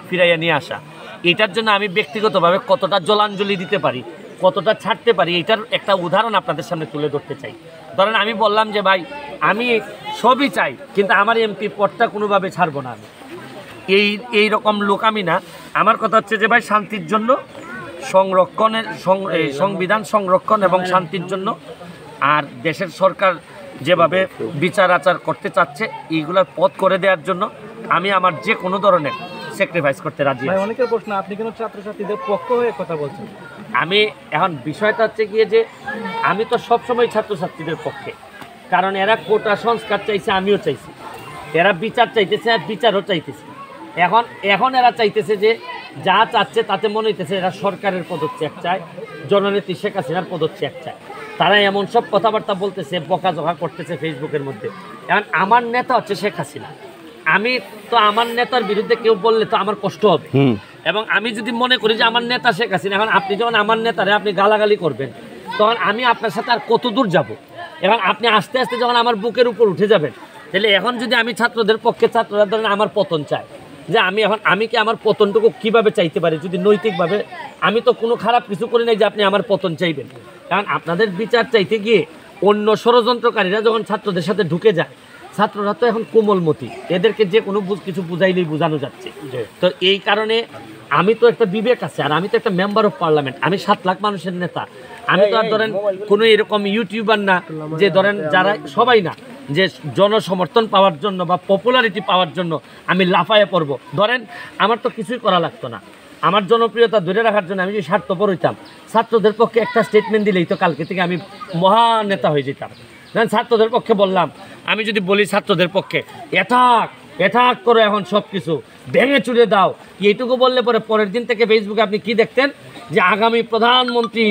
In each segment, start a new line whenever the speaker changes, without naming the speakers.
ফিরাইয়া নিয়ে আসা। এটার জন্য আমি ব্যক্তিগতভাবে কতটা জলাঞ্জলি দিতে পারি, কতটা ছাড়তে পারি, এটার একটা উদাহরণ আপনাদের সামনে তুলে ধরতে চাই। ধরেন আমি বললাম যে ভাই আমি সবই চাই, কিন্তু আমার এমপি পদটা কোনোভাবে ছাড়বো না। আমি এই রকম লোক আমি না। আমার কথা হচ্ছে যে ভাই শান্তির জন্য সংরক্ষণের সংবিধান সংরক্ষণ এবং শান্তির জন্য, আর দেশের সরকার যেভাবে বিচার আচার করতে চাচ্ছে এইগুলার পথ করে দেওয়ার জন্য আমি আমার যে কোনো ধরনের স্যাক্রিফাইস করতে রাজি আছি।
অনেকের প্রশ্ন, আপনি কেন ছাত্রছাত্রীদের পক্ষ হয়ে কথা বলছেন?
আমি এখন বিষয়টা হচ্ছে গিয়ে যে আমি তো সবসময় ছাত্রছাত্রীদের পক্ষে, কারণ এরা কোটা সংস্কার চাইছে, আমিও চাইছি। এরা বিচার চাইতেছে আর বিচারও চাইতেছে। এখন এরা চাইতেছে যে যা চাচ্ছে তাতে মনে হইতেছে এরা সরকারের পদত্যাগ চায়, জননেত্রী শেখ হাসিনার পদত্যাগ চায়। তারা এমন সব কথাবার্তা বলতেছে, বকাঝকা করতেছে ফেসবুকের মধ্যে। এখন আমার নেতা হচ্ছে শেখ হাসিনা, আমি তো আমার নেতার বিরুদ্ধে কেউ বললে তো আমার কষ্ট হবে। এবং আমি যদি মনে করি যে আমার নেতা শেখ হাসিনা, এখন আপনি যখন আমার নেতারে আপনি গালাগালি করবেন, তখন আমি আপনার সাথে আর কত দূর যাব? এবং আপনি আস্তে আস্তে যখন আমার বুকের উপর উঠে যাবেন, তাহলে এখন যদি আমি ছাত্রদের পক্ষে, ছাত্ররা ধরেন আমার পতন চায়, যে আমি কি আমার পতনটুকু কিভাবে চাইতে পারি যদি নৈতিকভাবে? আমি তো কোনো খারাপ কিছু করি নাই যে আপনি আমার পতন চাইবেন। কারণ আপনাদের বিচার চাইতে গিয়ে অন্য ষড়যন্ত্রকারীরা যখন ছাত্রদের সাথে ঢুকে যায়, ছাত্ররা তো এখন কোমলমতি, এদেরকে যে কোনো কিছু বুঝাইলেই বোঝানো যাচ্ছে। তো এই কারণে আমি তো একটা বিবেক আছে, আর আমি তো একটা মেম্বার অফ পার্লামেন্ট, আমি 7 লাখ মানুষের নেতা। আমি তো আর ধরেন কোনো এরকম ইউটিউবার না যে ধরেন যারা সবাই না যে জনসমর্থন পাওয়ার জন্য বা পপুলারিটি পাওয়ার জন্য আমি লাফায়ে পড়ব। ধরেন আমার তো কিছুই করা লাগতো না, আমার জনপ্রিয়তা ধরে রাখার জন্য আমি যদি স্বার্থপর হইতাম, ছাত্রদের পক্ষে একটা স্টেটমেন্ট দিলেই তো কালকে থেকে আমি মহান নেতা হয়ে যেতাম। ছাত্রদের পক্ষে বললাম, আমি যদি বলি ছাত্রদের পক্ষে এটাক করে এখন সব কিছু ভেঙে চুরে দাও, এইটুকু বললে পরের দিন থেকে ফেসবুকে আপনি কি দেখতেন যে আগামী প্রধানমন্ত্রী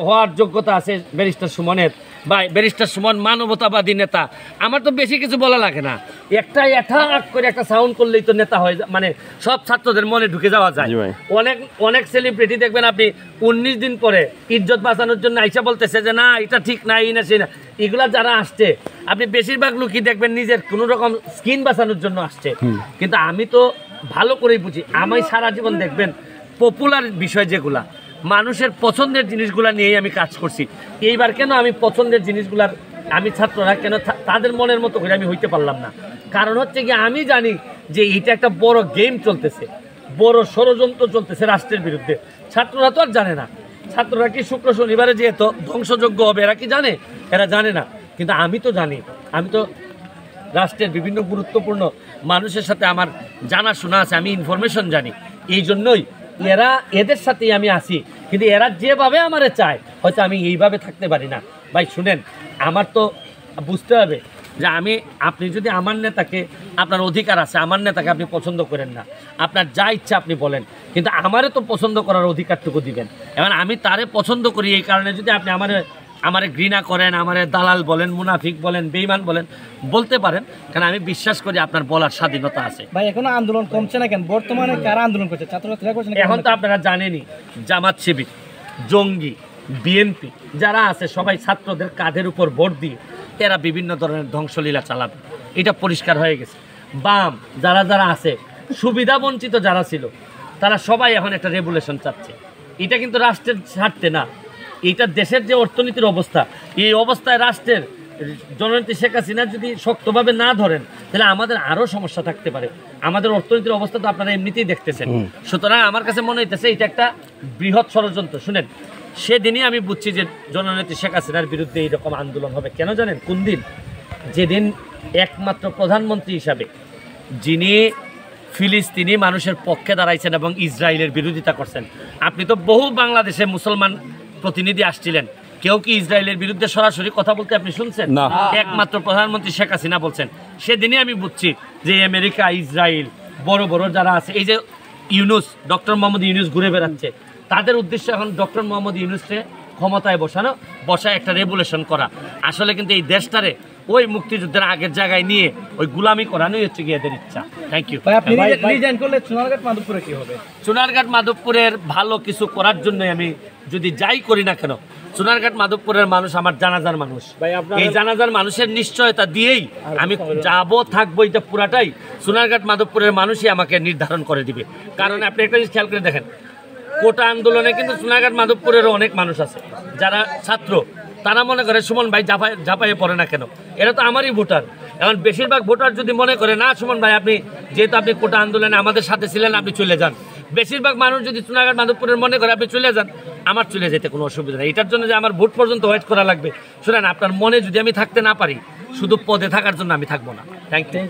হওয়ার যোগ্যতা আছে ব্যারিস্টার সুমনের, বা ব্যারিস্টার সুমন মানবতাবাদী নেতা। আমার তো বেশি কিছু বলা লাগে না, এটাক করে একটা সাউন্ড করলেই তো নেতা হয়ে যায়, মানে সব ছাত্রদের মনে ঢুকে যাওয়া যায়। অনেক সেলিব্রিটি দেখবেন আপনি 19 দিন পরে ইজ্জত বাঁচানোর জন্য আইসা বলতেছে যে না এটা ঠিক না, এই না সেই না। এগুলা যারা আসছে আপনি বেশিরভাগ লোকই দেখবেন নিজের কোনো রকম স্কিন বাঁচানোর জন্য আসছে। কিন্তু আমি তো ভালো করেই বুঝি, আমি সারা জীবন দেখবেন পপুলার বিষয় যেগুলা মানুষের পছন্দের জিনিসগুলা নিয়েই আমি কাজ করছি। এইবার কেন আমি পছন্দের জিনিসগুলার আমি ছাত্ররা কেন তাদের মনের মতো করে আমি হইতে পারলাম না? কারণ হচ্ছে কি আমি জানি যে এটা একটা বড় গেম চলতেছে, বড় ষড়যন্ত্র চলতেছে রাষ্ট্রের বিরুদ্ধে। ছাত্ররা তো আর জানে না, ছাত্ররা কি শুক্র শনিবারে যেহেতু ধ্বংসযোগ্য হবে এরা কি জানে? এরা জানে না। কিন্তু আমি তো জানি, আমি তো রাষ্ট্রের বিভিন্ন গুরুত্বপূর্ণ মানুষের সাথে আমার জানাশোনা আছে, আমি ইনফরমেশন জানি। এই জন্যই এদের সাথেই আমি আসি। কিন্তু এরা যেভাবে আমারে চায় হয়তো আমি এইভাবে থাকতে পারি না। ভাই শুনেন, আমার তো বুঝতে হবে যে আপনি যদি আমার নেতাকে, আপনার অধিকার আছে আমার নেতাকে আপনি পছন্দ করেন না, আপনার যা ইচ্ছা আপনি বলেন, কিন্তু আমারে তো পছন্দ করার অধিকারটুকু দিবেন। এবার আমি তারে পছন্দ করি, এই কারণে যদি আপনি আমারে ঘৃণা করেন, আমারে দালাল বলেন, মুনাফিক বলেন, বেঈমান বলেন, বলতে পারেন, কারণ আমি বিশ্বাস করি আপনার বলার স্বাধীনতা আছে।
ভাই এখনো আন্দোলন কমছে না কেন? বর্তমানে কারা আন্দোলন করছে? ছাত্রছাত্রীরা করছে?
এখন তো আপনারা জানেনই, জামাত শিবির, জঙ্গি, বিএনপি যারা আছে সবাই ছাত্রদের কাঁধের উপর ভোট দিয়ে এরা বিভিন্ন ধরনের ধ্বংসলীলা চালাবে, এটা পরিষ্কার হয়ে গেছে। বাম যারা আছে, সুবিধা বঞ্চিত যারা ছিল, তারা সবাই এখন একটা রেগুলেশন চাচ্ছে। এটা কিন্তু রাষ্ট্রের স্বার্থে না, এটা দেশের যে অর্থনীতির অবস্থা, এই অবস্থায় রাষ্ট্রের জননেত্রী শেখ হাসিনা যদি শক্তভাবে না ধরেন তাহলে আমাদের আরও সমস্যা থাকতে পারে। আমাদের অর্থনীতির অবস্থা তো আপনারা এমনিতেই দেখতেছেন। সুতরাং আমার কাছে মনে হইতেছে এটা একটা বৃহৎ ষড়যন্ত্র। শুনেন, সেদিনই আমি বুঝছি যে জননেত্রী শেখ হাসিনার বিরুদ্ধে এইরকম আন্দোলন হবে। কেন জানেন? কোন দিন? যেদিন একমাত্র প্রধানমন্ত্রী হিসাবে যিনি ফিলিস্তিনি মানুষের পক্ষে দাঁড়াইছেন এবং ইসরায়েলের বিরোধিতা করছেন। আপনি তো বহু বাংলাদেশে মুসলমান প্রতিনিধি আসছিলেন, কেউ কি ইসরায়েলের বিরুদ্ধে সরাসরি কথা বলতে আপনি শুনছেন? একমাত্র প্রধানমন্ত্রী শেখ হাসিনা বলছেন। সেদিনই আমি বুঝছি যে আমেরিকা, ইসরায়েল, বড় বড় যারা আছে, এই যে ইউনুস, ডক্টর মোহাম্মদ ইউনুস ঘুরে বেড়াচ্ছে, তাদের উদ্দেশ্য এখন ডক্টর মোহাম্মদ ইউনুসকে ক্ষমতায় বসায় একটা রেগুলেশন করা। আসলে কিন্তু এই দেশটারে ওই মুক্তিযুদ্ধের আগের জায়গায় নিয়ে ওই গুলামি করানোই হচ্ছে গিয়ে এদের ইচ্ছা। Thank you. চুনারঘাট মাধবপুরের ভালো কিছু করার জন্য আমি যদি যাই করি না কেন, সোনারঘাট মাধবপুরের মানুষ আমার জানাজার মানুষ। এই জানাজার মানুষের নিশ্চয়তা দিয়েই আমি যাব থাকবো, এটা পুরাটাই সোনারঘাট মাধবপুরের মানুষই আমাকে নির্ধারণ করে দিবে। কারণ আপনি একটা জিনিস খেয়াল করে দেখেন, কোটা আন্দোলনে কিন্তু সোনারঘাট মাধবপুরেরও অনেক মানুষ আছে যারা ছাত্র, তারা মনে করে সুমন ভাই ঝাঁপাইয়ে পড়ে না কেন, এরা তো আমারই ভোটার। এখন বেশিরভাগ ভোটার যদি মনে করে না সুমন ভাই আপনি যেহেতু আপনি কোটা আন্দোলনে আমাদের সাথে ছিলেন আপনি চলে যান, বেশিরভাগ মানুষ যদি সোনারঘাট মাধবপুরের মনে করে আপনি চলে যান, আমার চলে যেতে কোনো অসুবিধা নেই। এটার জন্য যে আমার ভোট পর্যন্ত ওয়েট করা লাগবে, শুনেন আপনার মনে যদি আমি থাকতে না পারি, শুধু পদে থাকার জন্য আমি থাকবো না। Thank you.